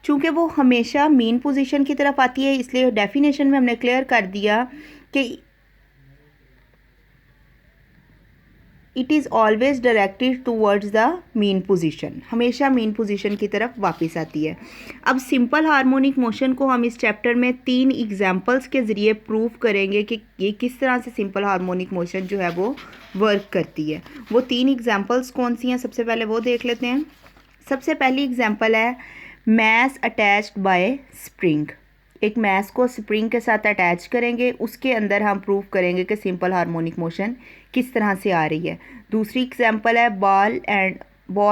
चूँकि वो हमेशा मीन पोजीशन की तरफ आती है, इसलिए डेफिनेशन में हमने क्लियर कर दिया कि it is always directed towards the mean position, हमेशा मीन पोजीशन की तरफ वापस आती है। अब सिंपल हार्मोनिक मोशन को हम इस चैप्टर में 3 एग्जांपल्स के ज़रिए प्रूव करेंगे कि ये किस तरह से सिंपल हार्मोनिक मोशन जो है वो वर्क करती है। वो 3 एग्जांपल्स कौन सी हैं, सबसे पहले वो देख लेते हैं। सबसे पहली एग्जांपल है मैस अटैच्ड बाय स्प्रिंग। एक मैस को स्प्रिंग के साथ अटैच करेंगे, उसके अंदर हम प्रूव करेंगे कि सिंपल हार्मोनिक मोशन किस तरह से आ रही है। दूसरी एग्जांपल है बॉल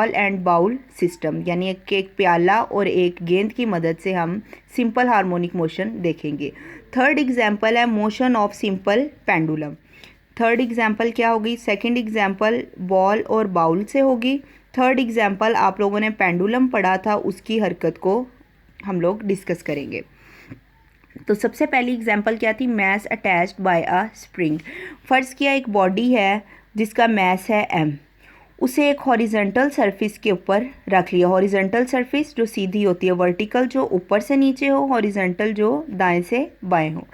एंड बाउल सिस्टम, यानी एक प्याला और एक गेंद की मदद से हम सिंपल हार्मोनिक मोशन देखेंगे। थर्ड एग्जांपल है motion of simple pendulum. Third example क्या होगी? सेकंड एग्जांपल बॉल और बाउल से होगी। थर्ड एग्जांपल आप लोगों ने पेंडुलम पढ़ा था, उसकी हरकत को हम लोग डिस्कस करेंगे। तो सबसे पहली एग्जांपल क्या थी? Mass attached by a spring. फर्ज किया एक बॉडी है जिसका मैस है m, उसे एक हॉरिजेंटल सरफेस के ऊपर रख लिया। हॉरिजेंटल सरफेस जो सीधी होती है, वर्टिकल जो ऊपर से नीचे हो, हॉरिजेंटल जो दाएं से बाएं हो।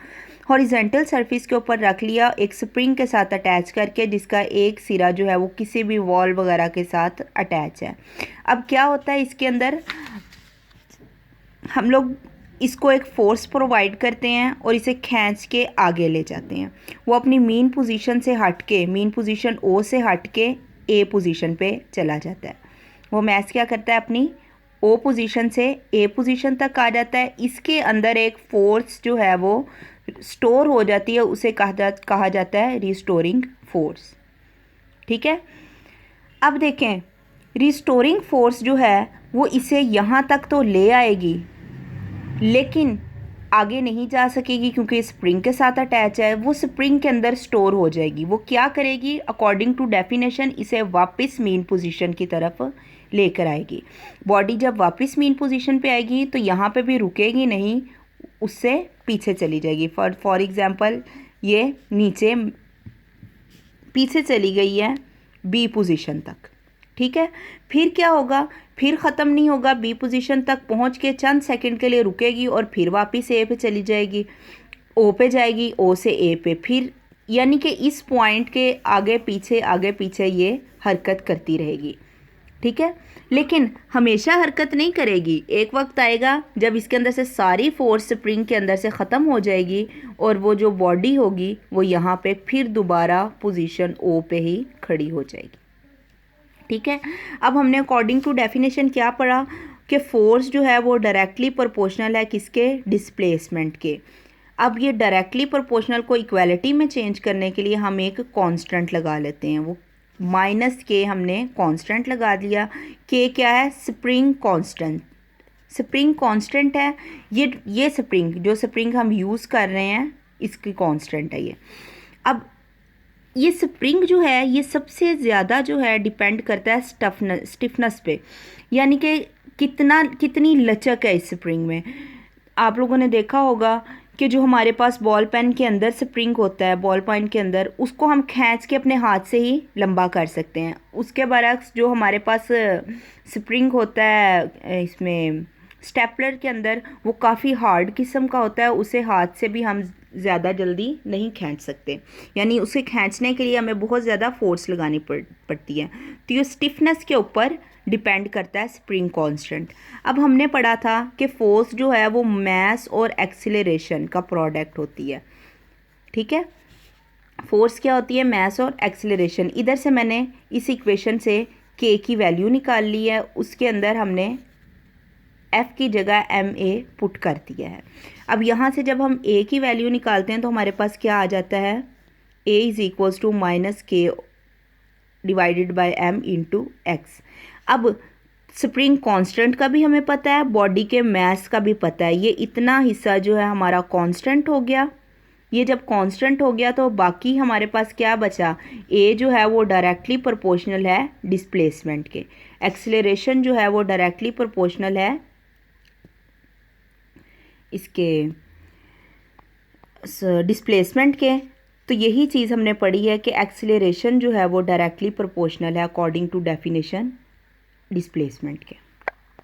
हॉरिजेंटल सरफेस के ऊपर रख लिया एक स्प्रिंग के साथ अटैच करके, जिसका एक सिरा जो है वो किसी भी वॉल वगैरह के साथ अटैच है। अब क्या होता है इसके अंदर, हम लोग इसको एक फोर्स प्रोवाइड करते हैं और इसे खींच के आगे ले जाते हैं। वो अपनी मीन पोजीशन से हट के, मीन पोजीशन ओ से हट के ए पोजीशन पे चला जाता है। वो मैस क्या करता है, अपनी ओ पोजीशन से ए पोजीशन तक आ जाता है। इसके अंदर एक फोर्स जो है वो स्टोर हो जाती है, उसे कहा जाता है रिस्टोरिंग फोर्स। ठीक है, अब देखें रिस्टोरिंग फोर्स जो है वो इसे यहाँ तक तो ले आएगी, लेकिन आगे नहीं जा सकेगी क्योंकि स्प्रिंग के साथ अटैच है। वो स्प्रिंग के अंदर स्टोर हो जाएगी। वो क्या करेगी? अकॉर्डिंग टू डेफिनेशन इसे वापस मीन पोजीशन की तरफ लेकर आएगी। बॉडी जब वापस मीन पोजीशन पे आएगी तो यहाँ पे भी रुकेगी नहीं, उससे पीछे चली जाएगी। फॉर एग्जांपल ये नीचे पीछे चली गई है बी पोजीशन तक। ठीक है, फिर क्या होगा? फिर ख़त्म नहीं होगा, बी पोजीशन तक पहुंच के चंद सेकंड के लिए रुकेगी और फिर वापस ए पे चली जाएगी, ओ पे जाएगी, ओ से ए पे, फिर यानी कि इस पॉइंट के आगे पीछे ये हरकत करती रहेगी। ठीक है, लेकिन हमेशा हरकत नहीं करेगी। एक वक्त आएगा जब इसके अंदर से सारी फोर्स स्प्रिंग के अंदर से ख़त्म हो जाएगी और वो जो बॉडी होगी वो यहाँ पे फिर दोबारा पोजीशन ओ पे ही खड़ी हो जाएगी। ठीक है, अब हमने अकॉर्डिंग टू डेफिनेशन क्या पढ़ा कि फोर्स जो है वो डायरेक्टली प्रोपोर्शनल है किसके? डिस्प्लेसमेंट के। अब ये डायरेक्टली प्रोपोर्शनल को इक्वालिटी में चेंज करने के लिए हम एक कांस्टेंट लगा लेते हैं। वो माइनस के हमने कांस्टेंट लगा दिया। के क्या है? Spring constant. स्प्रिंग कांस्टेंट है ये स्प्रिंग, जो स्प्रिंग हम यूज़ कर रहे हैं इसकी कांस्टेंट है ये। अब ये स्प्रिंग जो है ये सबसे ज़्यादा जो है डिपेंड करता है स्टिफनेस पे, यानी कि कितनी लचक है इस स्प्रिंग में। आप लोगों ने देखा होगा कि जो हमारे पास बॉल पेन के अंदर स्प्रिंग होता है, बॉल पॉइंट के अंदर, उसको हम खींच के अपने हाथ से ही लंबा कर सकते हैं। उसके बरक्स जो हमारे पास स्प्रिंग होता है इसमें स्टेपलर के अंदर, वो काफ़ी हार्ड किस्म का होता है, उसे हाथ से भी हम ज़्यादा जल्दी नहीं खींच सकते, यानी उसे खींचने के लिए हमें बहुत ज़्यादा फोर्स लगानी पड़ती है। तो ये स्टिफनेस के ऊपर डिपेंड करता है स्प्रिंग कांस्टेंट। अब हमने पढ़ा था कि फोर्स जो है वो मास और एक्सीलरेशन का प्रोडक्ट होती है। ठीक है, फोर्स क्या होती है? मास और एक्सीलरेशन। इधर से मैंने इस इक्वेशन से के की वैल्यू निकाल ली है, उसके अंदर हमने एफ़ की जगह एम ए पुट कर दिया है। अब यहाँ से जब हम ए की वैल्यू निकालते हैं तो हमारे पास क्या आ जाता है? A is equals to minus k divided by m into x. अब स्प्रिंग कांस्टेंट का भी हमें पता है, बॉडी के मास का भी पता है। ये इतना हिस्सा जो है हमारा कांस्टेंट हो गया। ये जब कांस्टेंट हो गया तो बाकी हमारे पास क्या बचा? ए जो है वो डायरेक्टली प्रोपोर्शनल है डिस्प्लेसमेंट के। एक्सीलरेशन जो है वो डायरेक्टली प्रोपोर्शनल है इसके डिस्प्लेसमेंट के। तो यही चीज़ हमने पढ़ी है कि एक्सीलरेशन जो है वो डायरेक्टली प्रोपोर्शनल है अकॉर्डिंग टू डेफिनेशन डिस्प्लेसमेंट के।